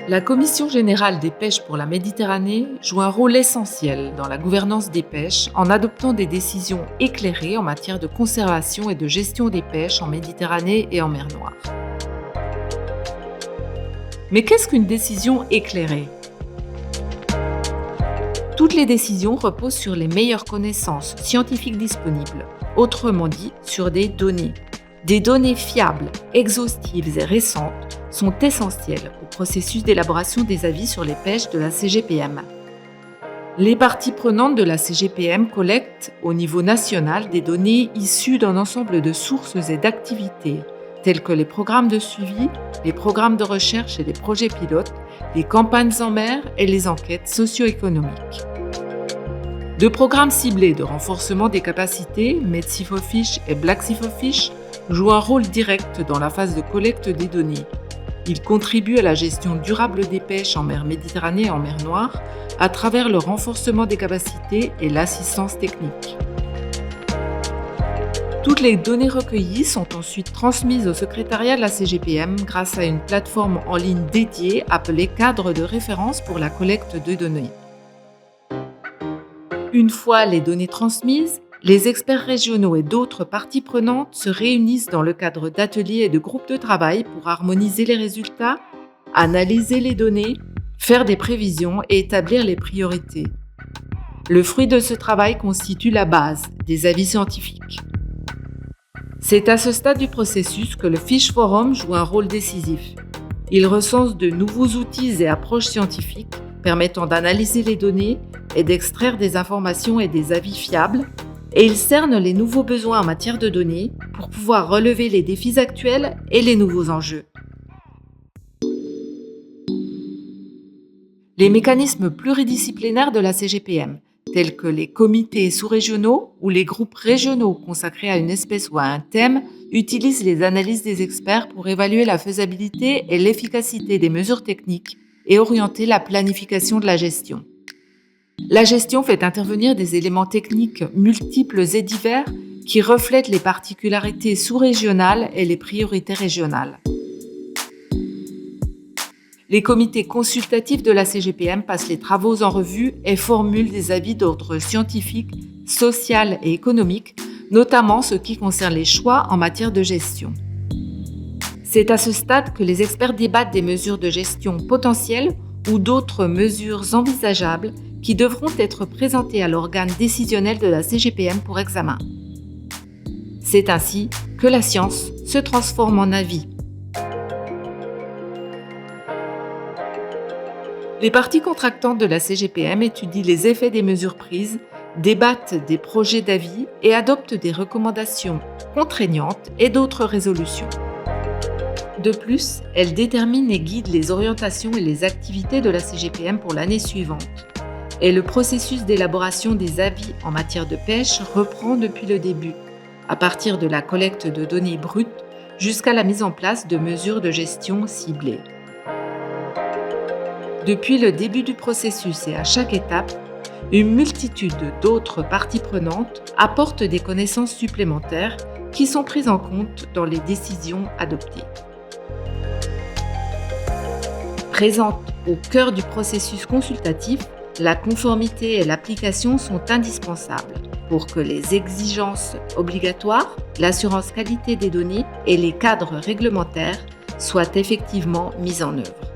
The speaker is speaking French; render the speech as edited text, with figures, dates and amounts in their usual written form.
La Commission générale des pêches pour la Méditerranée joue un rôle essentiel dans la gouvernance des pêches en adoptant des décisions éclairées en matière de conservation et de gestion des pêches en Méditerranée et en mer Noire. Mais qu'est-ce qu'une décision éclairée ? Toutes les décisions reposent sur les meilleures connaissances scientifiques disponibles, autrement dit sur des données. Des données fiables, exhaustives et récentes sont essentielles au processus d'élaboration des avis sur les pêches de la CGPM. Les parties prenantes de la CGPM collectent au niveau national des données issues d'un ensemble de sources et d'activités, telles que les programmes de suivi, les programmes de recherche et les projets pilotes, les campagnes en mer et les enquêtes socio-économiques. Deux programmes ciblés de renforcement des capacités, Med-Sea4Fish et Black-Sea4Fish, jouent un rôle direct dans la phase de collecte des données. Ils contribuent à la gestion durable des pêches en mer Méditerranée et en mer Noire à travers le renforcement des capacités et l'assistance technique. Toutes les données recueillies sont ensuite transmises au secrétariat de la CGPM grâce à une plateforme en ligne dédiée appelée Cadre de référence pour la collecte de données. Une fois les données transmises, les experts régionaux et d'autres parties prenantes se réunissent dans le cadre d'ateliers et de groupes de travail pour harmoniser les résultats, analyser les données, faire des prévisions et établir les priorités. Le fruit de ce travail constitue la base des avis scientifiques. C'est à ce stade du processus que le Fish Forum joue un rôle décisif. Il recense de nouveaux outils et approches scientifiques permettant d'analyser les données et d'extraire des informations et des avis fiables, et il cerne les nouveaux besoins en matière de données pour pouvoir relever les défis actuels et les nouveaux enjeux. Les mécanismes pluridisciplinaires de la CGPM, tels que les comités sous-régionaux ou les groupes régionaux consacrés à une espèce ou à un thème, utilisent les analyses des experts pour évaluer la faisabilité et l'efficacité des mesures techniques et orienter la planification de la gestion. La gestion fait intervenir des éléments techniques multiples et divers qui reflètent les particularités sous-régionales et les priorités régionales. Les comités consultatifs de la CGPM passent les travaux en revue et formulent des avis d'ordre scientifique, social et économique, notamment ce qui concerne les choix en matière de gestion. C'est à ce stade que les experts débattent des mesures de gestion potentielles ou d'autres mesures envisageables qui devront être présentées à l'organe décisionnel de la CGPM pour examen. C'est ainsi que la science se transforme en avis. Les parties contractantes de la CGPM étudient les effets des mesures prises, débattent des projets d'avis et adoptent des recommandations contraignantes et d'autres résolutions. De plus, elles déterminent et guident les orientations et les activités de la CGPM pour l'année suivante. Et le processus d'élaboration des avis en matière de pêche reprend depuis le début, à partir de la collecte de données brutes jusqu'à la mise en place de mesures de gestion ciblées. Depuis le début du processus et à chaque étape, une multitude d'autres parties prenantes apportent des connaissances supplémentaires qui sont prises en compte dans les décisions adoptées. Présente au cœur du processus consultatif, la conformité et l'application sont indispensables pour que les exigences obligatoires, l'assurance qualité des données et les cadres réglementaires soient effectivement mis en œuvre.